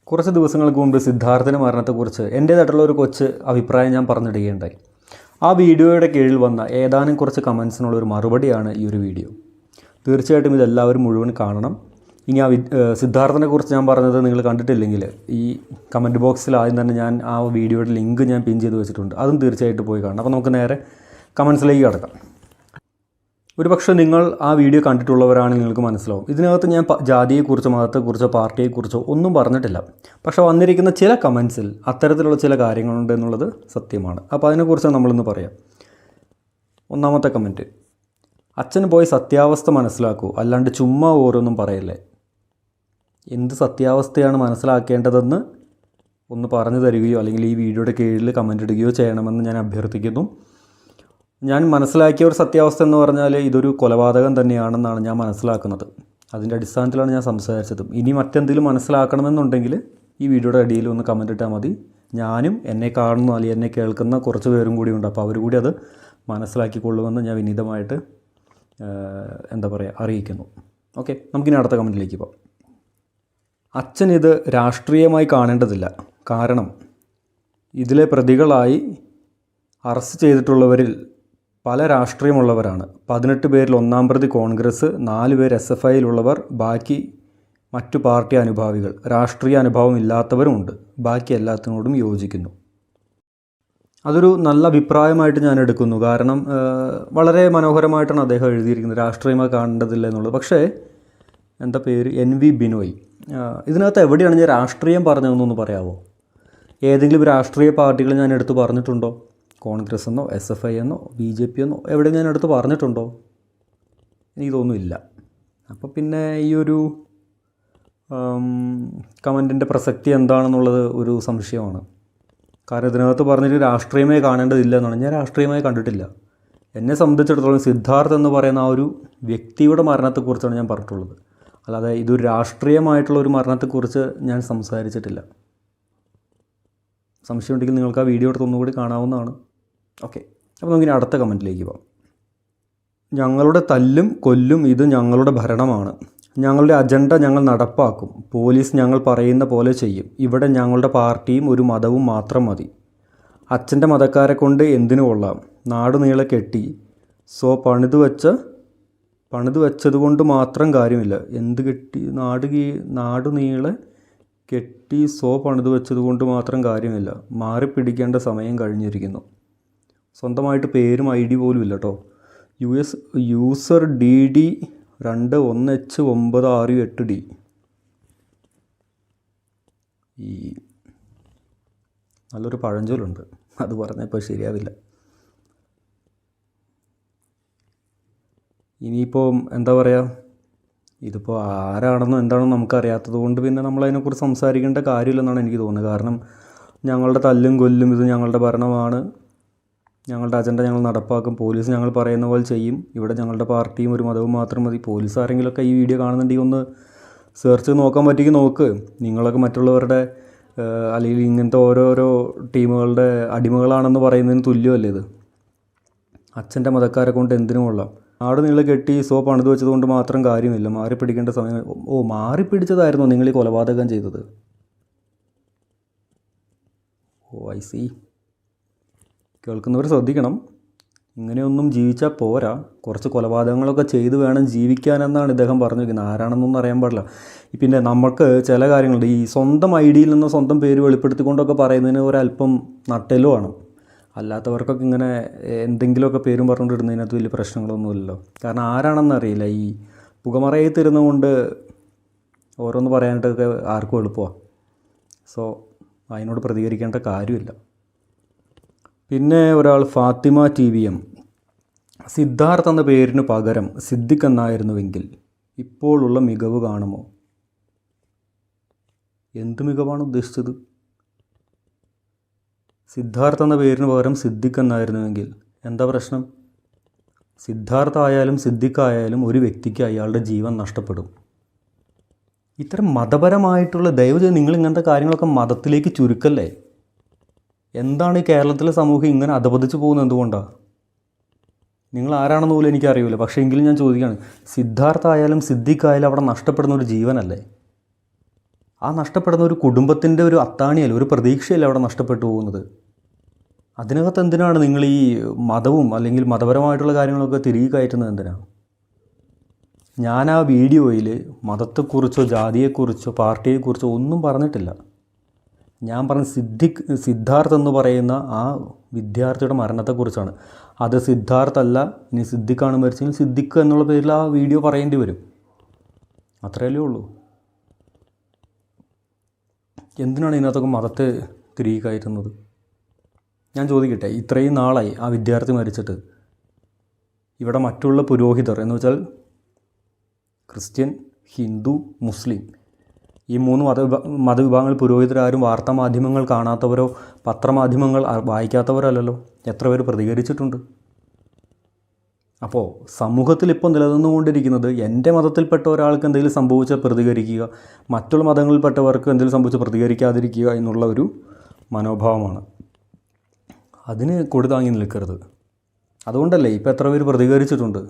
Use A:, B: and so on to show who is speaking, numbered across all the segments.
A: കുറച്ച് ദിവസങ്ങൾക്ക് മുമ്പ് സിദ്ധാർത്ഥിൻ്റെ മരണത്തെക്കുറിച്ച് എൻ്റേതായിട്ടുള്ള ഒരു കൊച്ച് അഭിപ്രായം ഞാൻ പറഞ്ഞിടുകയുണ്ടായി. ആ വീഡിയോയുടെ കീഴിൽ വന്ന ഏതാനും കുറച്ച് കമൻസിനുള്ളൊരു മറുപടിയാണ് ഈ ഒരു വീഡിയോ. തീർച്ചയായിട്ടും ഇതെല്ലാവരും മുഴുവൻ കാണണം. ഇനി സിദ്ധാർത്ഥിനെ കുറിച്ച് ഞാൻ പറഞ്ഞത് നിങ്ങൾ കണ്ടിട്ടില്ലെങ്കിൽ ഈ കമൻറ്റ് ബോക്സിൽ ആദ്യം തന്നെ ഞാൻ ആ വീഡിയോയുടെ ലിങ്ക് ഞാൻ പിൻ ചെയ്ത് വെച്ചിട്ടുണ്ട്. അതും തീർച്ചയായിട്ടും പോയി കാണണം. അപ്പോൾ നമുക്ക് നേരെ കമൻസിലേക്ക് കടക്കാം. ഒരുപക്ഷെ നിങ്ങൾ ആ വീഡിയോ കണ്ടിട്ടുള്ളവരാണെങ്കിൽ നിങ്ങൾക്ക് മനസ്സിലാവും. ഇതിനകത്ത് ഞാൻ ജാതിയെക്കുറിച്ചോ മതത്തെക്കുറിച്ചോ പാർട്ടിയെക്കുറിച്ചോ ഒന്നും പറഞ്ഞിട്ടില്ല. പക്ഷേ വന്നിരിക്കുന്ന ചില കമൻസിൽ അത്തരത്തിലുള്ള ചില കാര്യങ്ങളുണ്ട് എന്നുള്ളത് സത്യമാണ്. അപ്പോൾ അതിനെക്കുറിച്ച് നമ്മളിന്ന് പറയാം. ഒന്നാമത്തെ കമൻറ്റ്: അച്ഛന് പോയി സത്യാവസ്ഥ മനസ്സിലാക്കൂ, അല്ലാണ്ട് ചുമ്മാ ഓരോന്നും പറയല്ലേ. എന്ത് സത്യാവസ്ഥയാണ് മനസ്സിലാക്കേണ്ടതെന്ന് ഒന്ന് പറഞ്ഞു തരികയോ അല്ലെങ്കിൽ ഈ വീഡിയോയുടെ കീഴിൽ കമൻ്റ് ഇടുകയോ ചെയ്യണമെന്ന് ഞാൻ അഭ്യർത്ഥിക്കുന്നു. ഞാൻ മനസ്സിലാക്കിയ ഒരു സത്യാവസ്ഥ എന്ന് പറഞ്ഞാൽ ഇതൊരു കൊലപാതകം തന്നെയാണെന്നാണ് ഞാൻ മനസ്സിലാക്കുന്നത്. അതിൻ്റെ അടിസ്ഥാനത്തിലാണ് ഞാൻ സംസാരിച്ചതും. ഇനി മറ്റെന്തെങ്കിലും മനസ്സിലാക്കണമെന്നുണ്ടെങ്കിൽ ഈ വീഡിയോയുടെ അടിയിൽ ഒന്ന് കമൻ്റ് ഇട്ടാൽ മതി. ഞാനും എന്നെ കാണുന്ന അല്ലെങ്കിൽ എന്നെ കേൾക്കുന്ന കുറച്ച് പേരും കൂടി ഉണ്ട്. അപ്പോൾ അവർ കൂടി അത് മനസ്സിലാക്കിക്കൊള്ളുമെന്ന് ഞാൻ വിനീതമായിട്ട് അറിയിക്കുന്നു. ഓക്കെ, നമുക്കിനി അടുത്ത കമൻറ്റിലേക്ക് പോകാം. അച്ഛൻ ഇത് രാഷ്ട്രീയമായി കാണേണ്ടതില്ല. കാരണം ഇതിലെ പ്രതികളായി അറസ്റ്റ് ചെയ്തിട്ടുള്ളവരിൽ പല രാഷ്ട്രീയമുള്ളവരാണ്. 18 പേരിൽ 1-ാം പ്രതി കോൺഗ്രസ്, 4 പേർ SFIയിലുള്ളവർ, ബാക്കി മറ്റു പാർട്ടി അനുഭാവികൾ. രാഷ്ട്രീയ അനുഭവം ഇല്ലാത്തവരുമുണ്ട്. ബാക്കി എല്ലാത്തിനോടും യോജിക്കുന്നു. അതൊരു നല്ല അഭിപ്രായമായിട്ട് ഞാൻ എടുക്കുന്നു. കാരണം വളരെ മനോഹരമായിട്ടാണ് അദ്ദേഹം എഴുതിയിരിക്കുന്നത്, രാഷ്ട്രീയമായി കാണേണ്ടതില്ല എന്നുള്ളത്. പക്ഷേ എന്താ പേര്, NV ബിനോയ്. ഇതിനകത്ത് എവിടെയാണ് ഞാൻ രാഷ്ട്രീയം പറഞ്ഞതെന്നൊന്ന് പറയാമോ? ഏതെങ്കിലും രാഷ്ട്രീയ പാർട്ടികൾ ഞാൻ എടുത്ത് പറഞ്ഞിട്ടുണ്ടോ? കോൺഗ്രസ് എന്നോ SFI എന്നോ BJP എന്നോ എവിടെ ഞാൻ എടുത്ത് പറഞ്ഞിട്ടുണ്ടോ? എനിക്ക് തോന്നുന്നില്ല. അപ്പോൾ പിന്നെ ഈ ഒരു കമൻറ്റിൻ്റെ പ്രസക്തി എന്താണെന്നുള്ളത് ഒരു സംശയമാണ്. കാരണം ഇതിനകത്ത് പറഞ്ഞിട്ട് രാഷ്ട്രീയമായി കാണേണ്ടതില്ല എന്നാണ്. ഞാൻ രാഷ്ട്രീയമായി കണ്ടിട്ടില്ല. എന്നെ സംബന്ധിച്ചിടത്തോളം സിദ്ധാർത്ഥ് എന്ന് പറയുന്ന ആ ഒരു വ്യക്തിയുടെ മരണത്തെക്കുറിച്ചാണ് ഞാൻ പറഞ്ഞിട്ടുള്ളത്. അല്ലാതെ ഇതൊരു രാഷ്ട്രീയമായിട്ടുള്ള ഒരു മരണത്തെക്കുറിച്ച് ഞാൻ സംസാരിച്ചിട്ടില്ല. സംശയമുണ്ടെങ്കിൽ നിങ്ങൾക്ക് ആ വീഡിയോ എടുത്ത് ഒന്നുകൂടി കാണാവുന്നതാണ്. ഓക്കെ, അപ്പോൾ നമുക്കിനി അടുത്ത കമൻറ്റിലേക്ക് പോകാം. ഞങ്ങളുടെ തല്ലും കൊല്ലും, ഇത് ഞങ്ങളുടെ ഭരണമാണ്. ഞങ്ങളുടെ അജണ്ട ഞങ്ങൾ നടപ്പാക്കും. പോലീസ് ഞങ്ങൾ പറയുന്ന പോലെ ചെയ്യും. ഇവിടെ ഞങ്ങളുടെ പാർട്ടിയും ഒരു മതവും മാത്രം മതി. അച്ഛൻ്റെ മതക്കാരെ കൊണ്ട് എന്തിനു കൊള്ളാം. നാട് നീളെ കെട്ടി സോ പണിത് വെച്ചതുകൊണ്ട് മാത്രം കാര്യമില്ല. എന്ത് കെട്ടി? നാട് നീളെ കെട്ടി സോ പണിത് വെച്ചതുകൊണ്ട് മാത്രം കാര്യമില്ല. മാറിപ്പിടിക്കേണ്ട സമയം കഴിഞ്ഞിരിക്കുന്നു. സ്വന്തമായിട്ട് പേരും ID പോലും ഇല്ല കേട്ടോ. User DD21H968D. ഈ നല്ലൊരു പഴഞ്ചൊല്ലുണ്ട്, അത് പറഞ്ഞപ്പോൾ ശരിയാവില്ല. ഇനിയിപ്പോൾ എന്താ പറയുക, ഇതിപ്പോൾ ആരാണെന്നോ എന്താണെന്നോ നമുക്കറിയാത്തത് കൊണ്ട് പിന്നെ നമ്മളതിനെക്കുറിച്ച് സംസാരിക്കേണ്ട കാര്യമില്ലെന്നാണ് എനിക്ക് തോന്നുന്നത്. കാരണം ഞങ്ങളുടെ തല്ലും കൊല്ലും, ഇത് ഞങ്ങളുടെ ഭരണമാണ്. ഞങ്ങളുടെ അജണ്ട ഞങ്ങൾ നടപ്പാക്കും. പോലീസ് ഞങ്ങൾ പറയുന്ന പോലെ ചെയ്യും. ഇവിടെ ഞങ്ങളുടെ പാർട്ടിയും ഒരു മതവും മാത്രം മതി. പോലീസ് ആരെങ്കിലുമൊക്കെ ഈ വീഡിയോ കാണുന്നുണ്ടെങ്കിൽ ഒന്ന് സെർച്ച് നോക്കാൻ പറ്റിയെങ്കിൽ നോക്ക്. നിങ്ങളൊക്കെ മറ്റുള്ളവരുടെ അല്ലെങ്കിൽ ഇങ്ങനത്തെ ഓരോരോ ടീമുകളുടെ അടിമകളാണെന്ന് പറയുന്നതിന് തുല്യമല്ലേ ഇത്? അച്ഛൻ്റെ മതക്കാരെ കൊണ്ട് എന്തിനും കൊള്ളാം. നാട് നീളെ കെട്ടി സോ പണിത് വെച്ചതുകൊണ്ട് മാത്രം കാര്യമില്ല. മാറിപ്പിടിക്കേണ്ട സമയം. മാറിപ്പിടിച്ചതായിരുന്നോ നിങ്ങൾ ഈ കൊലപാതകം ചെയ്തത്? I see. കേൾക്കുന്നവർ ശ്രദ്ധിക്കണം. ഇങ്ങനെയൊന്നും ജീവിച്ചാൽ പോരാ. കുറച്ച് കൊലപാതകങ്ങളൊക്കെ ചെയ്ത് വേണം ജീവിക്കാനെന്നാണ് ഇദ്ദേഹം പറഞ്ഞിരിക്കുന്നത്. ആരാണെന്നൊന്നും അറിയാൻ പാടില്ല. പിന്നെ നമുക്ക് ചില കാര്യങ്ങളുണ്ട്, ഈ സ്വന്തം IDയിൽ നിന്ന് സ്വന്തം പേര് വെളിപ്പെടുത്തിക്കൊണ്ടൊക്കെ പറയുന്നതിന് ഒരല്പം നട്ടെല്ലോ ആണ്. അല്ലാത്തവർക്കൊക്കെ ഇങ്ങനെ എന്തെങ്കിലുമൊക്കെ പേരും പറഞ്ഞുകൊണ്ടിരുന്നതിനകത്ത് വലിയ പ്രശ്നങ്ങളൊന്നുമില്ലല്ലോ. കാരണം ആരാണെന്ന് അറിയില്ല. ഈ പുകമറയിൽ തരുന്നതുകൊണ്ട് ഓരോന്ന് പറയാനായിട്ടൊക്കെ ആർക്കും എളുപ്പമാണ്. സോ അതിനോട് പ്രതികരിക്കേണ്ട കാര്യമില്ല. പിന്നെ ഒരാൾ ഫാത്തിമ TVM: സിദ്ധാർത്ഥ് എന്ന പേരിന് പകരം സിദ്ദിഖ് എന്നായിരുന്നുവെങ്കിൽ ഇപ്പോഴുള്ള മികവ് കാണുമോ? എന്ത് മികവാണ് ഉദ്ദേശിച്ചത്? സിദ്ധാർത്ഥ് എന്ന പേരിന് പകരം സിദ്ദിഖ് എന്നായിരുന്നുവെങ്കിൽ എന്താ പ്രശ്നം? സിദ്ധാർത്ഥ് ആയാലും സിദ്ദിഖ് ആയാലും ഒരു വ്യക്തിക്ക് അയാളുടെ ജീവൻ നഷ്ടപ്പെടും. ഇത്തരം മതപരമായിട്ടുള്ള ദയവ് ചെയ്ത് നിങ്ങൾ ഇങ്ങനത്തെ കാര്യങ്ങളൊക്കെ മതത്തിലേക്ക് ചുരുക്കല്ലേ. എന്താണ് ഈ കേരളത്തിലെ സമൂഹം ഇങ്ങനെ അധപതിച്ച് പോകുന്നത്? എന്തുകൊണ്ടാണ്? നിങ്ങൾ ആരാണെന്ന് പോലും എനിക്കറിയില്ല. പക്ഷേ എങ്കിലും ഞാൻ ചോദിക്കുകയാണ്, സിദ്ധാർത്ഥ ആയാലും സിദ്ദിഖ് ആയാലും അവിടെ നഷ്ടപ്പെടുന്ന ഒരു ജീവനല്ലേ? ആ നഷ്ടപ്പെടുന്ന ഒരു കുടുംബത്തിൻ്റെ ഒരു അത്താണിയല്ല, ഒരു പ്രതീക്ഷയല്ല അവിടെ നഷ്ടപ്പെട്ടു പോകുന്നത്. അതിനകത്ത് എന്തിനാണ് നിങ്ങൾ ഈ മതവും അല്ലെങ്കിൽ മതപരമായിട്ടുള്ള കാര്യങ്ങളൊക്കെ തിരികെ കയറ്റുന്നത് എന്തിനാണ്? ഞാൻ ആ വീഡിയോയിൽ മതത്തെക്കുറിച്ചോ ജാതിയെക്കുറിച്ചോ പാർട്ടിയെക്കുറിച്ചോ ഒന്നും പറഞ്ഞിട്ടില്ല. ഞാൻ പറഞ്ഞ സിദ്ധാർത്ഥ് എന്ന് പറയുന്ന ആ വിദ്യാർത്ഥിയുടെ മരണത്തെക്കുറിച്ചാണ്. അത് സിദ്ധാർത്ഥ് അല്ല, ഇനി സിദ്ദിഖാണ് മരിച്ചെങ്കിൽ സിദ്ദിഖ് എന്നുള്ള പേരിൽ ആ വീഡിയോ പറയേണ്ടി വരും. അത്രയല്ലേ ഉള്ളൂ. എന്തിനാണ് ഇതിനകത്തൊക്കെ മതത്തെ തിരികെ കയറ്റുന്നത്? ഞാൻ ചോദിക്കട്ടെ, ഇത്രയും നാളായി ആ വിദ്യാർത്ഥി മരിച്ചിട്ട് ഇവിടെ മറ്റുള്ള പുരോഹിതർ എന്ന് വെച്ചാൽ ക്രിസ്ത്യൻ, ഹിന്ദു, മുസ്ലിം, ഈ 3 മതവിഭാഗങ്ങൾ പുരോഹിതരാരും വാർത്താമാധ്യമങ്ങൾ കാണാത്തവരോ പത്രമാധ്യമങ്ങൾ വായിക്കാത്തവരോ അല്ലല്ലോ. എത്ര പേര് പ്രതികരിച്ചിട്ടുണ്ട്? അപ്പോൾ സമൂഹത്തിൽ ഇപ്പോൾ നിലനിന്നുകൊണ്ടിരിക്കുന്നത് എൻ്റെ മതത്തിൽപ്പെട്ട ഒരാൾക്ക് എന്തെങ്കിലും സംഭവിച്ചാൽ പ്രതികരിക്കുക, മറ്റുള്ള മതങ്ങളിൽപ്പെട്ടവർക്ക് എന്തെങ്കിലും സംഭവിച്ചാൽ പ്രതികരിക്കാതിരിക്കുക എന്നുള്ള ഒരു മനോഭാവമാണ്. അതിന് കൊടുതാങ്ങി നിൽക്കരുത്. അതുകൊണ്ടല്ലേ ഇപ്പോൾ എത്ര പേര് പ്രതികരിച്ചിട്ടുണ്ട്?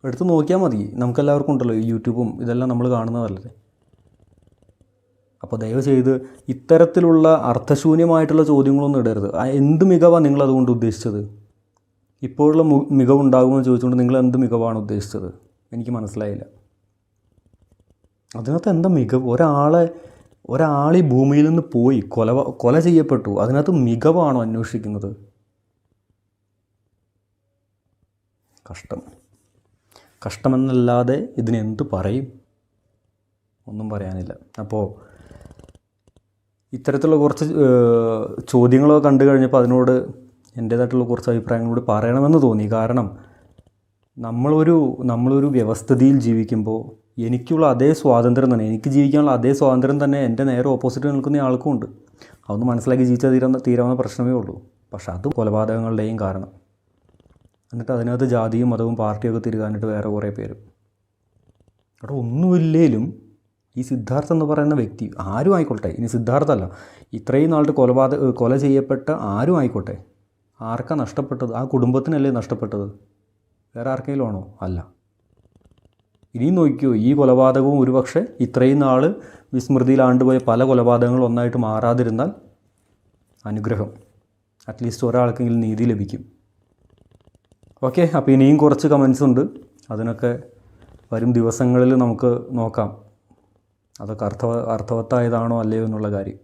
A: എടുത്ത് നോക്കിയാൽ മതി. നമുക്കെല്ലാവർക്കും ഉണ്ടല്ലോ ഈ യൂട്യൂബും ഇതെല്ലാം നമ്മൾ കാണുന്നതല്ലേ. അപ്പോൾ ദയവ് ചെയ്ത് ഇത്തരത്തിലുള്ള അർത്ഥശൂന്യമായിട്ടുള്ള ചോദ്യങ്ങളൊന്നും ഇടരുത്. എന്ത് മികവാണ് നിങ്ങളതുകൊണ്ട് ഉദ്ദേശിച്ചത്? ഇപ്പോഴുള്ള മികവുണ്ടാകുമെന്ന് ചോദിച്ചുകൊണ്ട് നിങ്ങൾ എന്ത് മികവാണ് ഉദ്ദേശിച്ചത്? എനിക്ക് മനസ്സിലായില്ല. അതിനകത്ത് എന്താ മികവ്? ഒരാൾ ഈ ഭൂമിയിൽ നിന്ന് പോയി കൊല ചെയ്യപ്പെട്ടു, അതിനകത്ത് മികവാണോ അന്വേഷിക്കുന്നത്? കഷ്ടമെന്നല്ലാതെ ഇതിനെന്ത് പറയും? ഒന്നും പറയാനില്ല. അപ്പോൾ ഇത്തരത്തിലുള്ള കുറച്ച് ചോദ്യങ്ങളൊക്കെ കണ്ടു കഴിഞ്ഞപ്പോൾ അതിനോട് എൻ്റേതായിട്ടുള്ള കുറച്ച് അഭിപ്രായങ്ങളോട് പറയണമെന്ന് തോന്നി. കാരണം നമ്മളൊരു വ്യവസ്ഥിതിയിൽ ജീവിക്കുമ്പോൾ എനിക്കുള്ള അതേ സ്വാതന്ത്ര്യം തന്നെ, എനിക്ക് ജീവിക്കാനുള്ള അതേ സ്വാതന്ത്ര്യം തന്നെ എൻ്റെ നേരെ ഓപ്പോസിറ്റ് നിൽക്കുന്ന ആൾക്കും ഉണ്ട്. അതൊന്ന് മനസ്സിലാക്കി ജീവിച്ചാൽ തീരാവുന്ന പ്രശ്നമേ ഉള്ളൂ. പക്ഷെ അത് കൊലപാതകങ്ങളുടെയും കാരണം. എന്നിട്ട് അതിനകത്ത് ജാതിയും മതവും പാർട്ടിയൊക്കെ തിരുകാനായിട്ട് വേറെ കുറേ പേര്. അവിടെ ഒന്നുമില്ലേലും ഈ സിദ്ധാർത്ഥ് എന്ന് പറയുന്ന വ്യക്തി ആരും ആയിക്കോട്ടെ, ഇനി സിദ്ധാർത്ഥല്ല, ഇത്രയും നാളുടെ കൊല ചെയ്യപ്പെട്ട ആരും ആയിക്കോട്ടെ, ആർക്കാണ് നഷ്ടപ്പെട്ടത്? ആ കുടുംബത്തിനല്ലേ നഷ്ടപ്പെട്ടത്? വേറെ ആർക്കെങ്കിലും ആണോ? അല്ല. ഇനിയും നോക്കിയോ, ഈ കൊലപാതകവും ഒരുപക്ഷെ ഇത്രയും നാൾ വിസ്മൃതിയിലാണ്ടുപോയ പല കൊലപാതകങ്ങളും ഒന്നായിട്ട് മാറാതിരുന്നാൽ അനുഗ്രഹം, അറ്റ്ലീസ്റ്റ് ഒരാൾക്കെങ്കിലും നീതി ലഭിക്കും. ഓക്കെ, അപ്പോൾ ഇനിയും കുറച്ച് കമൻസ് ഉണ്ട്. അതിനൊക്കെ വരും ദിവസങ്ങളിൽ നമുക്ക് നോക്കാം. അതൊക്കെ അർത്ഥവത്തായതാണോ അല്ലയോ എന്നുള്ള കാര്യം.